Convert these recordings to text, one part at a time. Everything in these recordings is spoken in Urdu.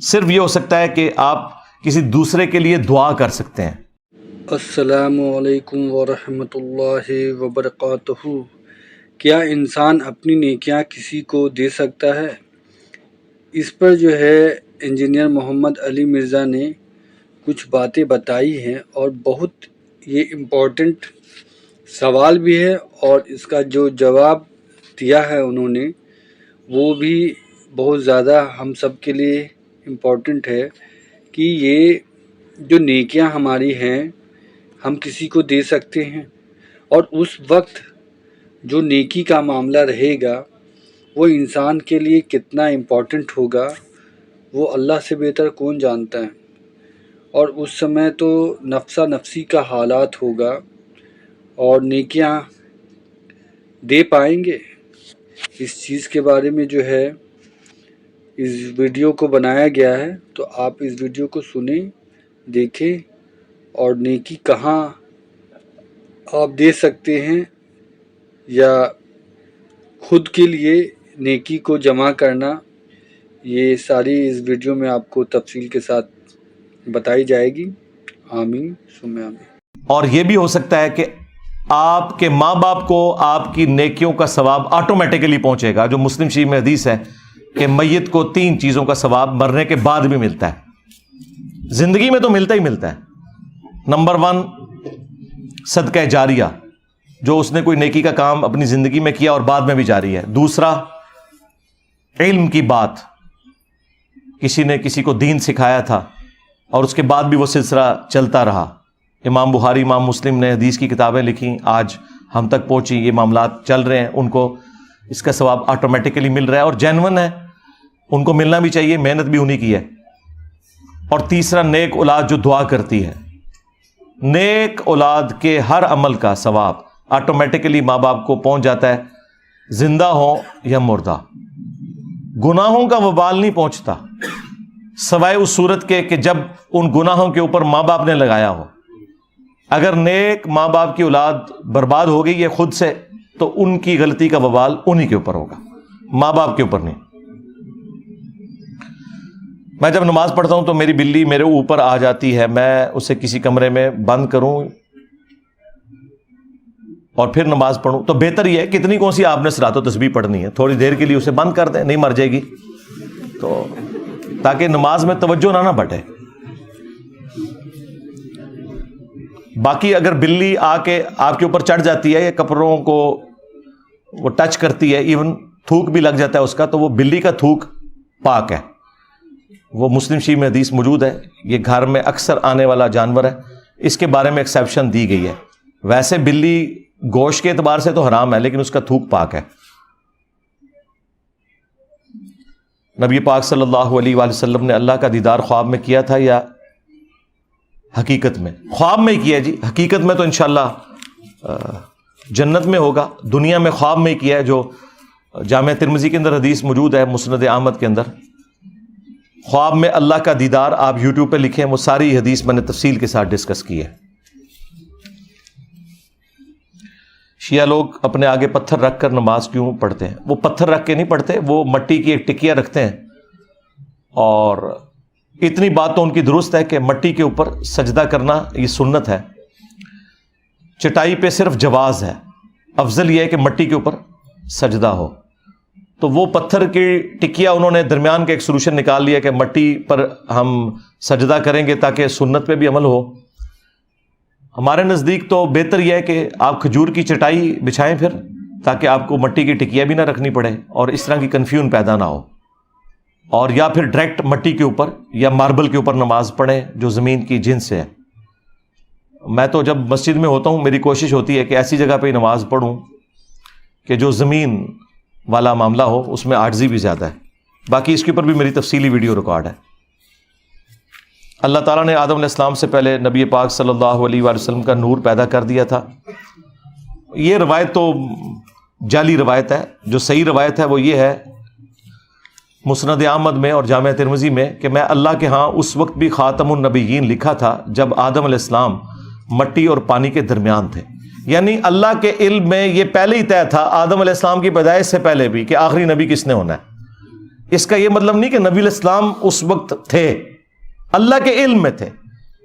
صرف یہ ہو سکتا ہے کہ آپ کسی دوسرے کے لیے دعا کر سکتے ہیں۔ السلام علیکم ورحمۃ اللہ وبرکاتہ۔ کیا انسان اپنی نیکیاں کسی کو دے سکتا ہے؟ اس پر جو ہے انجینئر محمد علی مرزا نے کچھ باتیں بتائی ہیں اور بہت یہ امپورٹنٹ سوال بھی ہے، اور اس کا جو جواب دیا ہے انہوں نے وہ بھی بہت زیادہ ہم سب کے لیے امپورٹنٹ ہے کہ یہ جو نیکیاں ہماری ہیں ہم کسی کو دے سکتے ہیں، اور اس وقت جو نیکی کا معاملہ رہے گا وہ انسان کے لیے کتنا امپورٹنٹ ہوگا وہ اللہ سے بہتر کون جانتا ہے، اور اس سمے تو نفسا نفسی کا حالات ہوگا اور نیکیاں دے پائیں گے۔ اس چیز کے بارے میں جو ہے اس ویڈیو کو بنایا گیا ہے، تو آپ اس ویڈیو کو سنیں، دیکھیں، اور نیکی کہاں آپ دے سکتے ہیں یا خود کے لیے نیکی کو جمع کرنا، یہ ساری اس ویڈیو میں آپ کو تفصیل کے ساتھ بتائی جائے گی۔ آمین ثم آمین۔ اور یہ بھی ہو سکتا ہے کہ آپ کے ماں باپ کو آپ کی نیکیوں کا ثواب آٹومیٹیکلی پہنچے گا، جو مسلم شریف میں حدیث ہے کہ میت کو 3 چیزوں کا ثواب مرنے کے بعد بھی ملتا ہے۔ زندگی میں تو ملتا ہی ملتا ہے۔ نمبر 1 صدقہ جاریہ، جو اس نے کوئی نیکی کا کام اپنی زندگی میں کیا اور بعد میں بھی جاری ہے۔ دوسرا علم کی بات، کسی نے کسی کو دین سکھایا تھا اور اس کے بعد بھی وہ سلسلہ چلتا رہا۔ امام بخاری، امام مسلم نے حدیث کی کتابیں لکھیں، آج ہم تک پہنچی، یہ معاملات چل رہے ہیں، ان کو اس کا ثواب آٹومیٹیکلی مل رہا ہے اور جینون ہے، ان کو ملنا بھی چاہیے، محنت بھی انہی کی ہے۔ اور تیسرا نیک اولاد جو دعا کرتی ہے۔ نیک اولاد کے ہر عمل کا ثواب آٹومیٹیکلی ماں باپ کو پہنچ جاتا ہے، زندہ ہو یا مردہ۔ گناہوں کا وبال نہیں پہنچتا سوائے اس صورت کے کہ جب ان گناہوں کے اوپر ماں باپ نے لگایا ہو۔ اگر نیک ماں باپ کی اولاد برباد ہو گئی ہے خود سے، تو ان کی غلطی کا وبال انہی کے اوپر ہوگا، ماں باپ کے اوپر نہیں۔ میں جب نماز پڑھتا ہوں تو میری بلی میرے اوپر آ جاتی ہے، میں اسے کسی کمرے میں بند کروں اور پھر نماز پڑھوں تو بہتر یہ ہے کتنی کون سی آپ نے صلاۃ و تسبیح پڑھنی ہے، تھوڑی دیر کے لیے اسے بند کر دیں، نہیں مر جائے گی تو، تاکہ نماز میں توجہ نہ بٹے۔ باقی اگر بلی آ کے آپ کے اوپر چڑھ جاتی ہے یا کپڑوں کو وہ ٹچ کرتی ہے، ایون تھوک بھی لگ جاتا ہے اس کا، تو وہ بلی کا تھوک پاک ہے، وہ مسلم شریف میں حدیث موجود ہے، یہ گھر میں اکثر آنے والا جانور ہے، اس کے بارے میں ایکسیپشن دی گئی ہے۔ ویسے بلی گوشت کے اعتبار سے تو حرام ہے، لیکن اس کا تھوک پاک ہے۔ نبی پاک صلی اللہ علیہ وآلہ وسلم نے اللہ کا دیدار خواب میں کیا تھا یا حقیقت میں؟ خواب میں ہی کیا جی، حقیقت میں تو انشاءاللہ جنت میں ہوگا، دنیا میں خواب میں ہی کیا ہے، جو جامع ترمذی کے اندر حدیث موجود ہے، مسند احمد کے اندر۔ خواب میں اللہ کا دیدار آپ یوٹیوب پہ لکھیں، وہ ساری حدیث میں نے تفصیل کے ساتھ ڈسکس کی ہے۔ شیعہ لوگ اپنے آگے پتھر رکھ کر نماز کیوں پڑھتے ہیں؟ وہ پتھر رکھ کے نہیں پڑھتے، وہ مٹی کی ایک ٹکیا رکھتے ہیں، اور اتنی بات تو ان کی درست ہے کہ مٹی کے اوپر سجدہ کرنا یہ سنت ہے، چٹائی پہ صرف جواز ہے، افضل یہ ہے کہ مٹی کے اوپر سجدہ ہو۔ تو وہ پتھر کی ٹکیا انہوں نے درمیان کا ایک سولوشن نکال لیا کہ مٹی پر ہم سجدہ کریں گے تاکہ سنت پہ بھی عمل ہو۔ ہمارے نزدیک تو بہتر یہ ہے کہ آپ کھجور کی چٹائی بچھائیں پھر، تاکہ آپ کو مٹی کی ٹکیا بھی نہ رکھنی پڑے اور اس طرح کی کنفیوژن پیدا نہ ہو، اور یا پھر ڈائریکٹ مٹی کے اوپر یا ماربل کے اوپر نماز پڑھیں جو زمین کی جنس سے ہے۔ میں تو جب مسجد میں ہوتا ہوں میری کوشش ہوتی ہے کہ ایسی جگہ پہ نماز پڑھوں کہ جو زمین والا معاملہ ہو، اس میں عاجزی بھی زیادہ ہے۔ باقی اس کے اوپر بھی میری تفصیلی ویڈیو ریکارڈ ہے۔ اللہ تعالیٰ نے آدم علیہ السلام سے پہلے نبی پاک صلی اللہ علیہ وآلہ وسلم کا نور پیدا کر دیا تھا۔ یہ روایت تو جعلی روایت ہے، جو صحیح روایت ہے وہ یہ ہے مسند احمد میں اور جامع ترمذی میں کہ میں اللہ کے ہاں اس وقت بھی خاتم النبیین لکھا تھا جب آدم علیہ السلام مٹی اور پانی کے درمیان تھے۔ یعنی اللہ کے علم میں یہ پہلے ہی طے تھا آدم علیہ السلام کی پیدائش سے پہلے بھی کہ آخری نبی کس نے ہونا ہے۔ اس کا یہ مطلب نہیں کہ نبی علیہ السلام اس وقت تھے، اللہ کے علم میں تھے،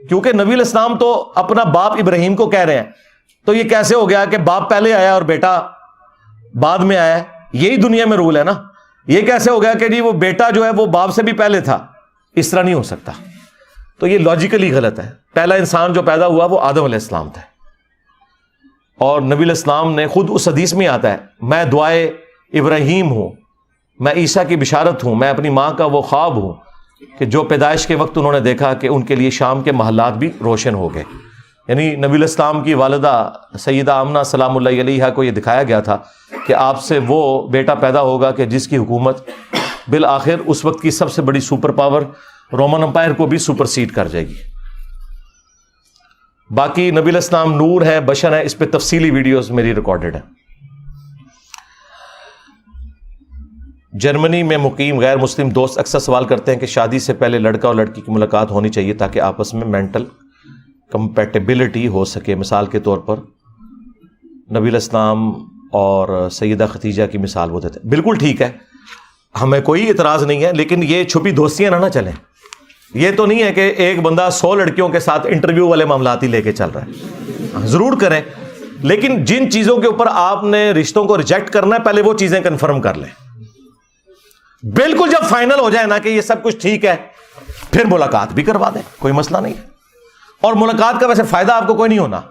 کیونکہ نبی علیہ السلام تو اپنا باپ ابراہیم کو کہہ رہے ہیں، تو یہ کیسے ہو گیا کہ باپ پہلے آیا اور بیٹا بعد میں آیا؟ یہی دنیا میں رول ہے نا. یہ کیسے ہو گیا کہ جی وہ بیٹا جو ہے وہ باپ سے بھی پہلے تھا؟ اس طرح نہیں ہو سکتا. تو یہ لاجیکلی غلط ہے. پہلا انسان جو پیدا ہوا وہ آدم علیہ السلام تھا، اور نبی علیہ السلام نے خود اس حدیث میں آتا ہے، میں دعائے ابراہیم ہوں، میں عیسیٰ کی بشارت ہوں، میں اپنی ماں کا وہ خواب ہوں کہ جو پیدائش کے وقت انہوں نے دیکھا کہ ان کے لیے شام کے محلات بھی روشن ہو گئے. یعنی نبی علیہ السلام کی والدہ سیدہ آمنہ سلام اللہ علیہا کو یہ دکھایا گیا تھا کہ آپ سے وہ بیٹا پیدا ہوگا کہ جس کی حکومت بالآخر اس وقت کی سب سے بڑی سپر پاور رومن امپائر کو بھی سپرسیڈ کر جائے گی. باقی نبی علیہ السلام نور ہے، بشر ہے، اس پہ تفصیلی ویڈیوز میری ریکارڈڈ ہیں. جرمنی میں مقیم غیر مسلم دوست اکثر سوال کرتے ہیں کہ شادی سے پہلے لڑکا اور لڑکی کی ملاقات ہونی چاہیے تاکہ آپس میں مینٹل کمپیٹیبلٹی ہو سکے. مثال کے طور پر نبی علیہ السلام اور سیدہ ختیجہ کی مثال وہ دیتے ہیں. بالکل ٹھیک ہے، ہمیں کوئی اعتراض نہیں ہے، لیکن یہ چھپی دوستیاں نہ چلیں. یہ تو نہیں ہے کہ ایک بندہ 100 لڑکیوں کے ساتھ انٹرویو والے معاملات ہی لے کے چل رہا ہے. ضرور کریں، لیکن جن چیزوں کے اوپر آپ نے رشتوں کو ریجیکٹ کرنا ہے پہلے وہ چیزیں کنفرم کر لیں. بالکل جب فائنل ہو جائے نا کہ یہ سب کچھ ٹھیک ہے، پھر ملاقات بھی کروا دیں، کوئی مسئلہ نہیں ہے. اور ملاقات کا ویسے فائدہ آپ کو کوئی نہیں ہونا،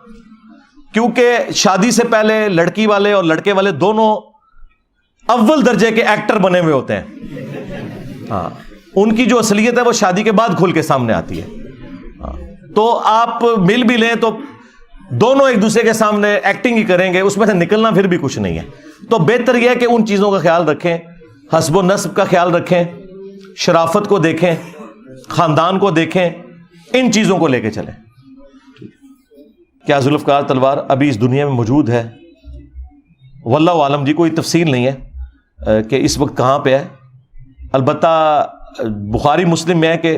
کیونکہ شادی سے پہلے لڑکی والے اور لڑکے والے دونوں اول درجے کے ایکٹر بنے ہوئے ہوتے ہیں. ہاں، ان کی جو اصلیت ہے وہ شادی کے بعد کھل کے سامنے آتی ہے. تو آپ مل بھی لیں تو دونوں ایک دوسرے کے سامنے ایکٹنگ ہی کریں گے، اس میں سے نکلنا پھر بھی کچھ نہیں ہے. تو بہتر یہ ہے کہ ان چیزوں کا خیال رکھیں، حسب و نسب کا خیال رکھیں، شرافت کو دیکھیں، خاندان کو دیکھیں، ان چیزوں کو لے کے چلیں. کیا ذوالفقار تلوار ابھی اس دنیا میں موجود ہے؟ واللہ عالم جی، کوئی تفصیل نہیں ہے کہ اس وقت کہاں پہ ہے. البتہ بخاری مسلم میں ہے کہ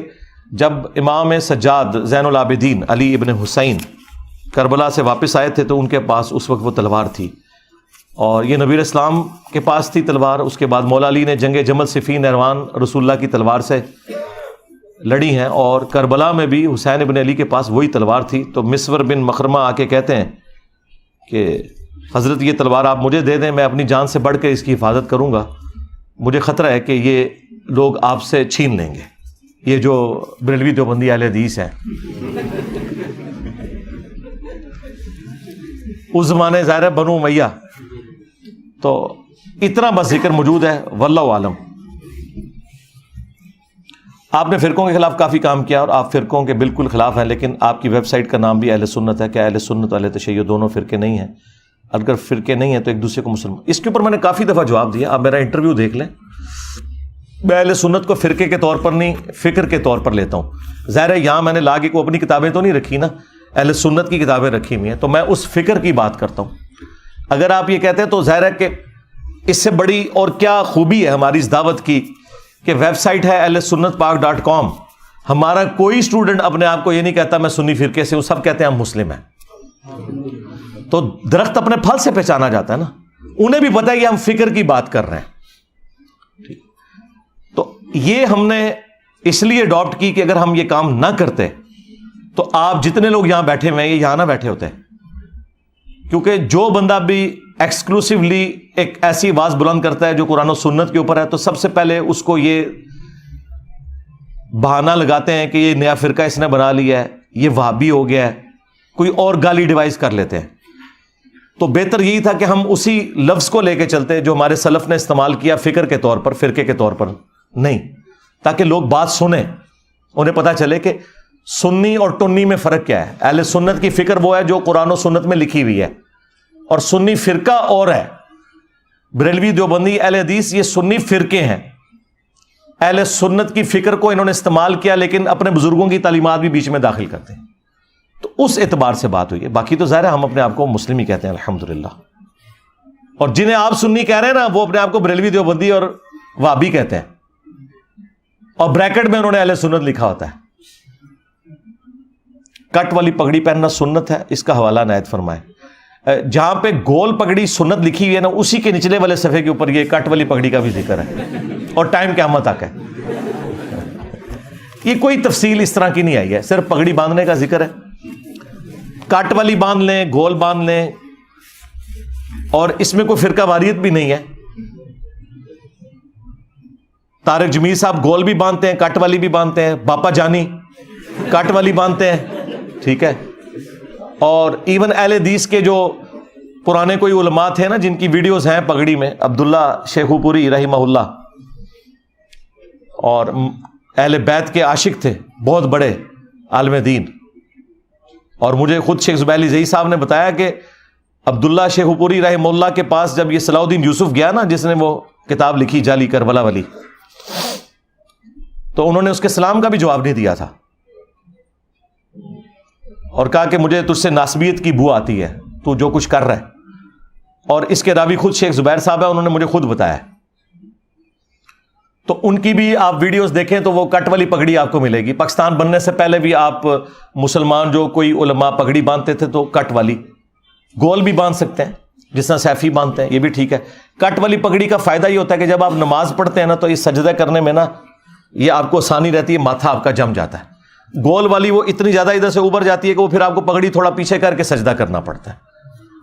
جب امام سجاد زین العابدین علی ابن حسین کربلا سے واپس آئے تھے تو ان کے پاس اس وقت وہ تلوار تھی، اور یہ نبی علیہ السلام کے پاس تھی تلوار. اس کے بعد مولا علی نے جنگ جمل صفین نہروان رسول اللہ کی تلوار سے لڑی ہیں، اور کربلا میں بھی حسین ابن علی کے پاس وہی تلوار تھی. تو مسور بن مخرمہ آ کے کہتے ہیں کہ حضرت یہ تلوار آپ مجھے دے دیں، میں اپنی جان سے بڑھ کے اس کی حفاظت کروں گا، مجھے خطرہ ہے کہ یہ لوگ آپ سے چھین لیں گے. یہ جو بریلوی دیوبندی اہل حدیث ہیں اس زمانے ظاہر ہے بنو امیہ، تو اتنا بس ذکر موجود ہے. واللہ عالم. آپ نے فرقوں کے خلاف کافی کام کیا اور آپ فرقوں کے بالکل خلاف ہیں، لیکن آپ کی ویب سائٹ کا نام بھی اہل سنت ہے. کیا اہل سنت اور اہل تشیع دونوں فرقے نہیں ہیں؟ اگر فرقے نہیں ہیں تو ایک دوسرے کو مسلمان. اس کے اوپر میں نے کافی دفعہ جواب دیا، آپ میرا انٹرویو دیکھ لیں. میں اہل سنت کو فرقے کے طور پر نہیں، فکر کے طور پر لیتا ہوں. ظاہر ہے یہاں میں نے لاگے کو اپنی کتابیں تو نہیں رکھی نا، اہل سنت کی کتابیں رکھی ہوئی ہیں، تو میں اس فکر کی بات کرتا ہوں. اگر آپ یہ کہتے ہیں تو ظاہر ہے کہ اس سے بڑی اور کیا خوبی ہے ہماری اس دعوت کی کہ ویب سائٹ ہے ahlsunnatpak.com. ہمارا کوئی اسٹوڈنٹ اپنے آپ کو یہ نہیں کہتا میں سنی فرقے سے ہوں، سب کہتے ہیں ہم مسلم ہیں. تو درخت اپنے پھل سے پہچانا جاتا ہے نا، انہیں بھی پتا ہے کہ ہم فکر کی بات کر رہے ہیں. تو یہ ہم نے اس لیے اڈاپٹ کی کہ اگر ہم یہ کام نہ کرتے تو آپ جتنے لوگ یہاں بیٹھے ہوئے ہیں یہ یہاں نہ بیٹھے ہوتے. کیونکہ جو بندہ بھی ایکسکلوسیولی ایک ایسی آواز بلند کرتا ہے جو قرآن و سنت کے اوپر ہے، تو سب سے پہلے اس کو یہ بہانہ لگاتے ہیں کہ یہ نیا فرقہ اس نے بنا لیا ہے، یہ وہابی ہو گیا ہے، کوئی اور گالی ڈیوائز کر لیتے ہیں. تو بہتر یہی تھا کہ ہم اسی لفظ کو لے کے چلتے جو ہمارے سلف نے استعمال کیا، فکر کے طور پر، فرقے کے طور پر نہیں، تاکہ لوگ بات سنیں، انہیں پتہ چلے کہ سنی اور ٹنی میں فرق کیا ہے. اہل سنت کی فکر وہ ہے جو قرآن و سنت میں لکھی ہوئی ہے، اور سنی فرقہ اور ہے. بریلوی دیوبندی اہل حدیث یہ سنی فرقے ہیں. اہل سنت کی فکر کو انہوں نے استعمال کیا، لیکن اپنے بزرگوں کی تعلیمات بھی بیچ میں داخل کرتے ہیں. تو اس اعتبار سے بات ہوئی ہے. باقی تو ظاہر ہے ہم اپنے آپ کو مسلم ہی کہتے ہیں الحمدللہ. اور جنہیں آپ سنی کہہ رہے ہیں نا وہ اپنے آپ کو بریلوی دیوبندی اور وہابی کہتے ہیں، اور بریکٹ میں انہوں نے اہل سنت لکھا ہوتا ہے. کٹ والی پگڑی پہننا سنت ہے، اس کا حوالہ عنایت فرمائے. جہاں پہ گول پگڑی سنت لکھی ہوئی ہے نا، اسی کے نچلے والے صفحے کے اوپر یہ کٹ والی پگڑی کا بھی ذکر ہے، اور ٹائم قیامت تک ہے۔ یہ کوئی تفصیل اس طرح کی نہیں آئی ہے، صرف پگڑی باندھنے کا ذکر ہے۔ کٹ والی باندھ لیں، گول باندھ لیں، اور اس میں کوئی فرقہ واریت بھی نہیں ہے۔ طارق جمیل صاحب گول بھی باندھتے ہیں، کٹ والی بھی باندھتے ہیں، باپا جانی کٹ والی باندھتے ہیں، ٹھیک ہے۔ اور ایون اہل حدیث کے جو پرانے کوئی علماء تھے نا، جن کی ویڈیوز ہیں پگڑی میں، عبداللہ شیخو پوری رحمہ اللہ، اور اہل بیت کے عاشق تھے، بہت بڑے عالم دین، اور مجھے خود شیخ زبیر علی زئی صاحب نے بتایا کہ عبداللہ شیخو پوری رحمہ اللہ کے پاس جب یہ صلاح الدین یوسف گیا نا، جس نے وہ کتاب لکھی جعلی کربلا والی، تو انہوں نے اس کے سلام کا بھی جواب نہیں دیا تھا، اور کہا کہ مجھے تجھ سے ناسبیت کی بو آتی ہے، تو جو کچھ کر رہا ہے۔ اور اس کے راوی خود شیخ زبیر صاحب ہے، انہوں نے مجھے خود بتایا۔ تو ان کی بھی آپ ویڈیوز دیکھیں تو وہ کٹ والی پگڑی آپ کو ملے گی۔ پاکستان بننے سے پہلے بھی آپ مسلمان جو کوئی علماء پگڑی باندھتے تھے تو کٹ والی، گول بھی باندھ سکتے ہیں جس طرح سیفی باندھتے ہیں، یہ بھی ٹھیک ہے۔ کٹ والی پگڑی کا فائدہ یہ ہوتا ہے کہ جب آپ نماز پڑھتے ہیں نا، تو اس سجدہ کرنے میں نا یہ آپ کو آسانی رہتی ہے، ماتھا آپ کا جم جاتا ہے۔ گول والی وہ اتنی زیادہ ادھر سے اوپر جاتی ہے کہ وہ پھر آپ کو پگڑی تھوڑا پیچھے کر کے سجدہ کرنا پڑتا ہے۔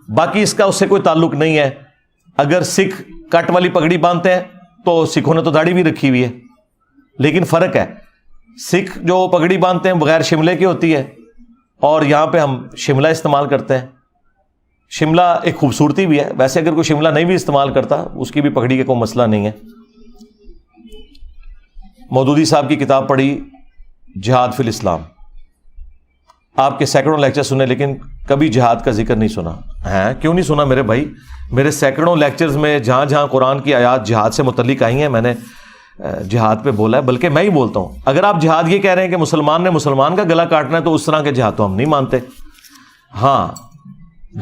باقی اس کا اس سے کوئی تعلق نہیں ہے۔ اگر سکھ کٹ والی پگڑی باندھتے ہیں تو سکھوں نے تو داڑھی بھی رکھی ہوئی ہے، لیکن فرق ہے، سکھ جو پگڑی باندھتے ہیں بغیر شملے کی ہوتی ہے، اور یہاں پہ ہم شملہ استعمال کرتے ہیں۔ شملہ ایک خوبصورتی بھی ہے، ویسے اگر کوئی شملہ نہیں بھی استعمال کرتا اس کی بھی پگڑی کا کوئی مسئلہ نہیں ہے۔ مودودی صاحب کی کتاب پڑھی جہاد فی الاسلام، آپ کے سینکڑوں لیکچر سنے لیکن کبھی جہاد کا ذکر نہیں سنا ہے۔ کیوں نہیں سنا میرے بھائی؟ میرے سینکڑوں لیکچرز میں جہاں جہاں قرآن کی آیات جہاد سے متعلق آئی ہیں، میں نے جہاد پہ بولا ہے، بلکہ میں ہی بولتا ہوں۔ اگر آپ جہاد یہ کہہ رہے ہیں کہ مسلمان نے مسلمان کا گلا کاٹنا ہے، تو اس طرح کے جہاد تو ہم نہیں مانتے۔ ہاں،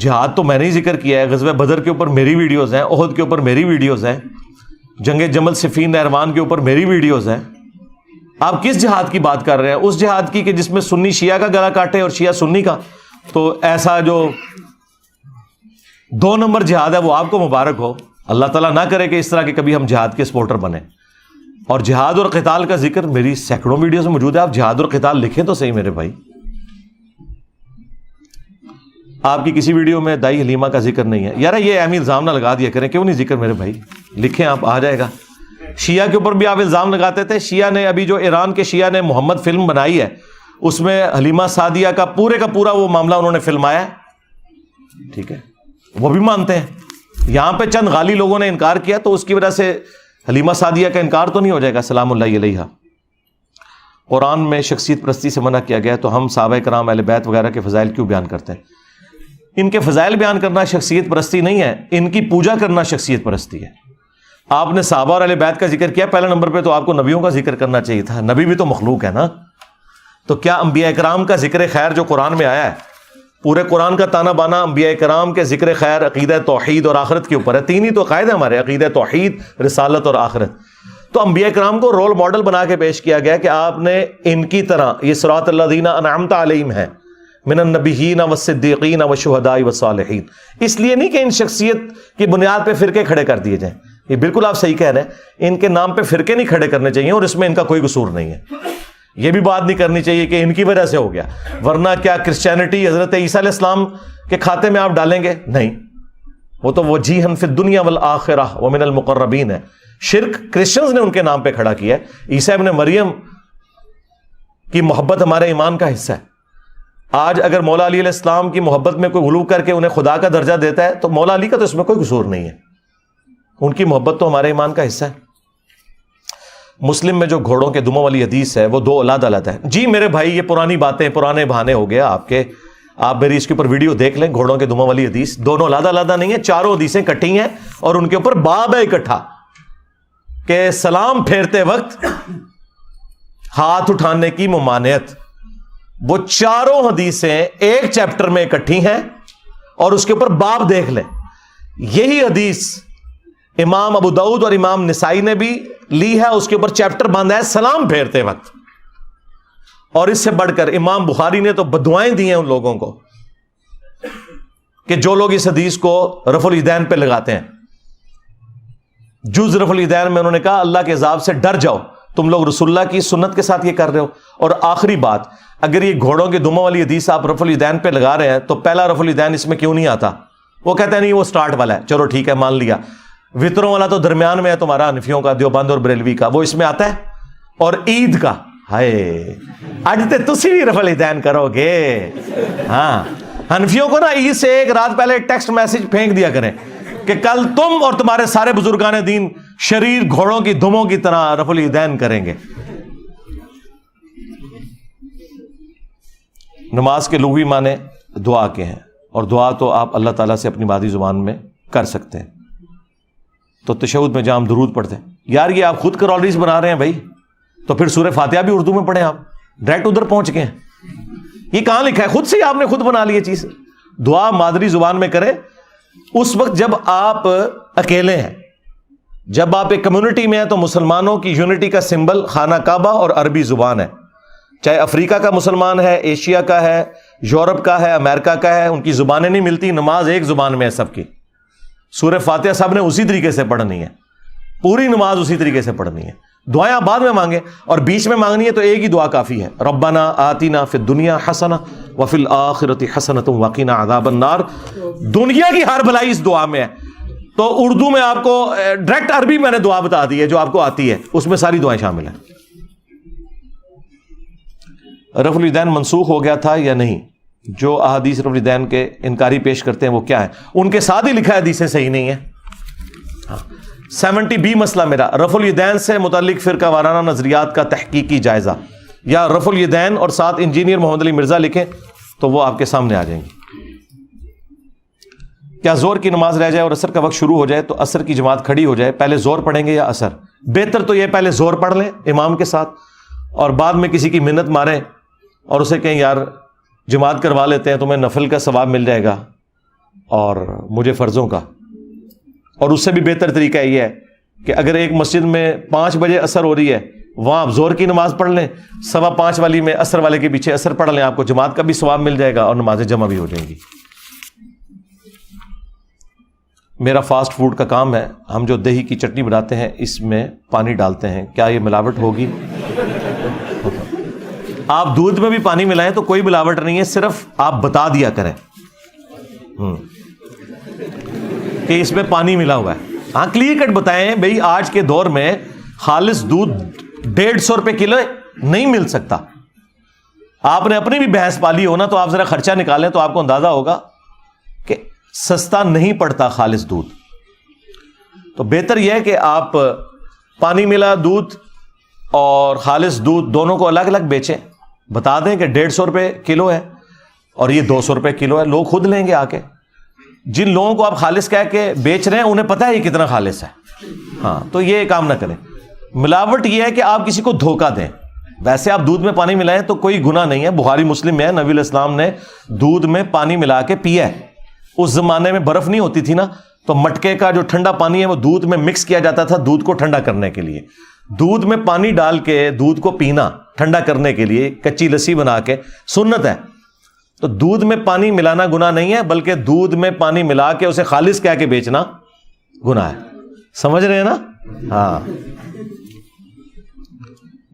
جہاد تو میں نے ہی ذکر کیا ہے، غزوہ بدر کے اوپر میری ویڈیوز ہیں، احد کے اوپر میری ویڈیوز ہیں، جنگ جمل صفین نہروان کے اوپر میری ویڈیوز ہیں۔ آپ کس جہاد کی بات کر رہے ہیں؟ اس جہاد کی کہ جس میں سنی شیعہ کا گلا کاٹے اور شیعہ سنی کا؟ تو ایسا جو 2 نمبر جہاد ہے وہ آپ کو مبارک ہو، اللہ تعالیٰ نہ کرے کہ اس طرح کے کبھی ہم جہاد کے سپورٹر بنیں۔ اور جہاد اور قتال کا ذکر میری سینکڑوں ویڈیوز میں موجود ہے، آپ جہاد اور قتال لکھیں تو صحیح میرے بھائی۔ آپ کی کسی ویڈیو میں دائی حلیمہ کا ذکر نہیں ہے یار، یہ اہم الزام نہ لگا دیا کریں، کیوں نہیں ذکر میرے بھائی؟ لکھیں آپ، آ جائے گا۔ شیعہ کے اوپر بھی آپ الزام لگاتے تھے، شیعہ نے ابھی جو ایران کے شیعہ نے محمد فلم بنائی ہے، اس میں حلیمہ سعدیہ کا پورا وہ معاملہ انہوں نے فلمایا ہے، ٹھیک ہے، وہ بھی مانتے ہیں۔ یہاں پہ چند غالی لوگوں نے انکار کیا تو اس کی وجہ سے حلیمہ سعدیہ کا انکار تو نہیں ہو جائے گا، سلام اللہ علیہا۔ قرآن میں شخصیت پرستی سے منع کیا گیا، تو ہم صحابہ کرام اہل بیت وغیرہ کے فضائل کیوں بیان کرتے ہیں؟ ان کے فضائل بیان کرنا شخصیت پرستی نہیں ہے، ان کی پوجا کرنا شخصیت پرستی ہے۔ آپ نے صحابہ اور اہل بیت کا ذکر کیا، پہلے نمبر پہ تو آپ کو نبیوں کا ذکر کرنا چاہیے تھا، نبی بھی تو مخلوق ہے نا۔ تو کیا انبیاء کرام کا ذکر خیر جو قرآن میں آیا ہے، پورے قرآن کا تانا بانا انبیاء کرام کے ذکر خیر عقیدہ توحید اور آخرت کے اوپر ہے؟ 3 ہی تو عقائد ہیں ہمارے، عقیدہ توحید، رسالت اور آخرت۔ تو انبیاء کرام کو رول ماڈل بنا کے پیش کیا گیا کہ آپ نے ان کی طرح، یہ صراط الذین انعمت علیہم ہے، من النبیین والصدیقین والشہداء والصالحین، اس لیے نہیں کہ ان شخصیت کی بنیاد پہ فرقے کھڑے کر دیے جائیں۔ یہ بالکل آپ صحیح کہہ رہے ہیں، ان کے نام پہ فرقے نہیں کھڑے کرنے چاہیے، اور اس میں ان کا کوئی قصور نہیں ہے۔ یہ بھی بات نہیں کرنی چاہیے کہ ان کی وجہ سے ہو گیا، ورنہ کیا کرسچینٹی حضرت عیسیٰ علیہ السلام کے کھاتے میں آپ ڈالیں گے؟ نہیں، وہ تو وجیہا فی الدنیا والآخرہ ومن المقربین ہے۔ شرک کرسچنز نے ان کے نام پہ کھڑا کیا ہے۔ عیسیٰ ابن مریم کی محبت ہمارے ایمان کا حصہ ہے۔ آج اگر مولا علی علیہ السلام کی محبت میں کوئی غلو کر کے انہیں خدا کا درجہ دیتا ہے تو مولا علی کا تو اس میں کوئی قصور نہیں ہے، ان کی محبت تو ہمارے ایمان کا حصہ ہے۔ مسلم میں جو گھوڑوں کے دموں والی حدیث ہے وہ 2 علیحدہ علیحدہ ہے۔ جی میرے بھائی، یہ پرانی باتیں، پرانے بہانے ہو گیا آپ کے، آپ میری اس کے اوپر ویڈیو دیکھ لیں، گھوڑوں کے دموں والی حدیث دونوں علیحدہ علیحدہ نہیں ہے، 4 حدیثیں کٹی ہیں اور ان کے اوپر باب ہے اکٹھا کہ سلام پھیرتے وقت ہاتھ اٹھانے کی ممانعت۔ وہ 4 حدیثیں ایک چیپٹر میں اکٹھی ہیں اور اس کے اوپر باب دیکھ لیں۔ یہی حدیث امام ابو داؤد اور امام نسائی نے بھی لی ہے، اس کے اوپر چیپٹر باندھا ہے سلام پھیرتے وقت، اور اس سے بڑھ کر امام بخاری نے تو بددعائیں دی ہیں ان لوگوں کو۔ کہ جو لوگ اس حدیث کو رفع الیدین پہ لگاتے ہیں، جز رفع الیدین میں انہوں نے کہا اللہ کے عذاب سے ڈر جاؤ، تم لوگ رسول اللہ کی سنت کے ساتھ یہ کر رہے ہو۔ اور آخری بات، اگر یہ گھوڑوں کے دموں والی حدیث آپ رفع الیدین پہ لگا رہے ہیں تو پہلا رفع الیدین اس میں کیوں نہیں آتا؟ وہ کہتے ہیں نہیں وہ سٹارٹ والا ہے، چلو ٹھیک ہے مان لیا۔ وطروں والا تو درمیان میں ہے تمہارا حنفیوں کا، دیوبند اور بریلوی کا، وہ اس میں آتا ہے۔ اور عید کا ہائے اج تے تسی بھی رفع الیدین کرو گے۔ ہاں حنفیوں کو نا عید سے ایک رات پہلے ٹیکسٹ میسج پھینک دیا کریں کہ کل تم اور تمہارے سارے بزرگان دین شریر گھوڑوں کی دموں کی طرح رفع الیدین کریں گے۔ نماز کے لغوی معنی دعا کے ہیں، اور دعا تو آپ اللہ تعالیٰ سے اپنی مادری زبان میں کر سکتے ہیں۔ تو تشہد میں جہاں ہم درود پڑھتے ہیں، یار یہ آپ خود کرالریز بنا رہے ہیں بھائی، تو پھر سورہ فاتحہ بھی اردو میں پڑھیں، آپ ڈائریکٹ ادھر پہنچ گئے ہیں۔ یہ کہاں لکھا ہے؟ خود سے آپ نے خود بنا لی یہ چیز۔ دعا مادری زبان میں کریں اس وقت جب آپ اکیلے ہیں، جب آپ ایک کمیونٹی میں ہیں تو مسلمانوں کی یونٹی کا سمبل خانہ کعبہ اور عربی زبان ہے، چاہے افریقہ کا مسلمان ہے، ایشیا کا ہے، یورپ کا ہے، امریکہ کا ہے، ان کی زبانیں نہیں ملتی، نماز ایک زبان میں ہے سب کی۔ سورہ فاتحہ سب نے اسی طریقے سے پڑھنی ہے، پوری نماز اسی طریقے سے پڑھنی ہے۔ دعائیں بعد میں مانگیں، اور بیچ میں مانگنی ہے تو ایک ہی دعا کافی ہے، ربنا آتنا فی الدنیا حسنہ وفی الآخرۃ حسنۃ وقنا عذاب النار۔ دنیا کی ہر بھلائی اس دعا میں ہے۔ تو اردو میں آپ کو ڈائریکٹ عربی میں نے دعا بتا دی ہے جو آپ کو آتی ہے، اس میں ساری دعائیں شامل ہیں۔ رفع الیدین منسوخ ہو گیا تھا یا نہیں؟ جو احادیث رفع الیدین کے انکاری پیش کرتے ہیں وہ کیا ہے؟ ان کے ساتھ ہی لکھا ہے حدیثیں صحیح نہیں ہیں۔ 70B مسئلہ میرا، رفع الیدین سے متعلق فرقہ وارانہ نظریات کا تحقیقی جائزہ، یا رفع الیدین اور ساتھ انجینئر محمد علی مرزا لکھیں تو وہ آپ کے سامنے آ جائیں گے۔ کیا زور کی نماز رہ جائے اور عصر کا وقت شروع ہو جائے تو عصر کی جماعت کھڑی ہو جائے، پہلے زور پڑھیں گے یا عصر؟ بہتر تو یہ پہلے زور پڑھ لیں امام کے ساتھ، اور بعد میں کسی کی منت ماریں اور اسے کہیں یار جماعت کروا لیتے ہیں، تمہیں نفل کا ثواب مل جائے گا اور مجھے فرضوں کا۔ اور اس سے بھی بہتر طریقہ یہ ہے کہ اگر ایک مسجد میں 5 بجے عصر ہو رہی ہے، وہاں آپ زور کی نماز پڑھ لیں، 5:15 والی میں عصر والے کے پیچھے عصر پڑھ لیں، آپ کو جماعت کا بھی ثواب مل جائے گا اور نمازیں جمع بھی ہو جائیں گی۔ میرا فاسٹ فوڈ کا کام ہے، ہم جو دہی کی چٹنی بناتے ہیں اس میں پانی ڈالتے ہیں، کیا یہ ملاوٹ ہوگی؟ آپ دودھ میں بھی پانی ملائیں تو کوئی ملاوٹ نہیں ہے، صرف آپ بتا دیا کریں کہ اس میں پانی ملا ہوا ہے۔ ہاں کلیئر کٹ بتائیں بھئی، آج کے دور میں خالص دودھ 150 روپے کلو نہیں مل سکتا۔ آپ نے اپنی بھی بھینس پالی ہو نا تو آپ ذرا خرچہ نکالیں تو آپ کو اندازہ ہوگا کہ سستا نہیں پڑتا خالص دودھ۔ تو بہتر یہ ہے کہ آپ پانی ملا دودھ اور خالص دودھ دونوں کو الگ الگ بیچیں، بتا دیں کہ 150 روپے کلو ہے اور یہ 200 روپے کلو ہے، لوگ خود لیں گے آ کے۔ جن لوگوں کو آپ خالص کہہ کے بیچ رہے ہیں انہیں پتہ ہے یہ کتنا خالص ہے، ہاں تو یہ کام نہ کریں۔ ملاوٹ یہ ہے کہ آپ کسی کو دھوکہ دیں۔ ویسے آپ دودھ میں پانی ملائیں تو کوئی گناہ نہیں ہے، بخاری مسلم میں ہے، نبی علیہ السلام نے دودھ میں پانی ملا کے پیا ہے۔ اس زمانے میں برف نہیں ہوتی تھی نا، تو مٹکے کا جو ٹھنڈا پانی ہے وہ دودھ میں مکس کیا جاتا تھا دودھ کو ٹھنڈا کرنے کے لیے۔ دودھ میں پانی ڈال کے دودھ کو پینا ٹھنڈا کرنے کے لیے، کچی لسی بنا کے، سنت ہے۔ تو دودھ میں پانی ملانا گناہ نہیں ہے، بلکہ دودھ میں پانی ملا کے اسے خالص کہہ کے بیچنا گناہ ہے۔ سمجھ رہے ہیں نا؟ ہاں۔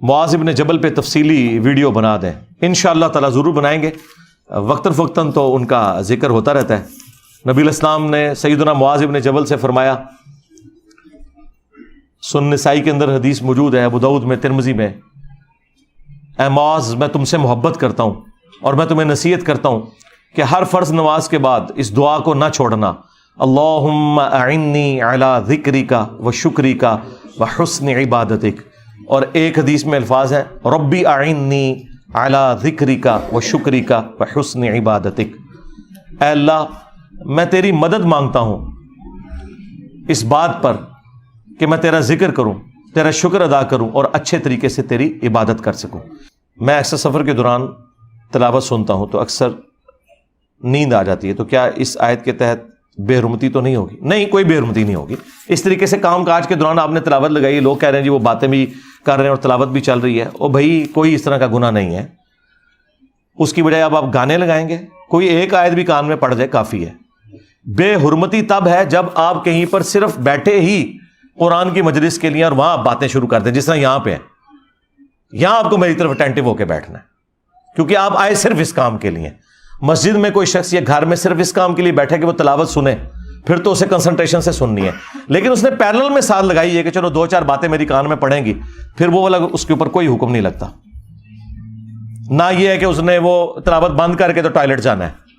معاذ بن جبل پہ تفصیلی ویڈیو بنا دیں، انشاءاللہ تعالی ضرور بنائیں گے، وقتاً فوقتاً تو ان کا ذکر ہوتا رہتا ہے۔ نبی علیہ السلام نے سیدنا معاذ بن جبل سے فرمایا، سنن نسائی کے اندر حدیث موجود ہے، ابو داؤد میں، ترمذی میں، اے معاذ میں تم سے محبت کرتا ہوں اور میں تمہیں نصیحت کرتا ہوں کہ ہر فرض نماز کے بعد اس دعا کو نہ چھوڑنا، اللہم اعنی علی ذکرک و شکرک و حسن عبادتک۔ اور ایک حدیث میں الفاظ ہیں، ربی اعنی علی ذکرک و شکرک و حسن عبادتک۔ اے اللہ میں تیری مدد مانگتا ہوں اس بات پر کہ میں تیرا ذکر کروں، تیرا شکر ادا کروں اور اچھے طریقے سے تیری عبادت کر سکوں۔ میں اکثر سفر کے دوران تلاوت سنتا ہوں تو اکثر نیند آ جاتی ہے، تو کیا اس آیت کے تحت بے حرمتی تو نہیں ہوگی؟ نہیں، کوئی بے حرمتی نہیں ہوگی۔ اس طریقے سے کام کاج کے دوران آپ نے تلاوت لگائی، لوگ کہہ رہے ہیں جی وہ باتیں بھی کر رہے ہیں اور تلاوت بھی چل رہی ہے، اور بھائی کوئی اس طرح کا گناہ نہیں ہے۔ اس کی بجائے اب آپ گانے لگائیں گے، کوئی ایک آیت بھی کان میں پڑ جائے کافی ہے، بے حرمتی تب ہے جب آپ کہیں پر صرف بیٹھے ہی قرآن کی مجلس کے لیے اور وہاں آپ باتیں شروع کر دیں، جس طرح یہاں پہ ہیں. یہاں آپ کو میری طرف اٹینٹو ہو کے بیٹھنا ہے، کیونکہ آپ آئے صرف اس کام کے لیے. مسجد میں کوئی شخص یا گھر میں صرف اس کام کے لیے بیٹھے کہ وہ تلاوت سنے، پھر تو اسے کنسنٹریشن سے سننی ہے. لیکن اس نے پیرلل میں ساتھ لگائی ہے کہ چلو 2-4 باتیں میری کان میں پڑیں گی، پھر وہ والا اس کے اوپر کوئی حکم نہیں لگتا. نہ یہ ہے کہ اس نے وہ تلاوت بند کر کے تو ٹوائلٹ جانا ہے.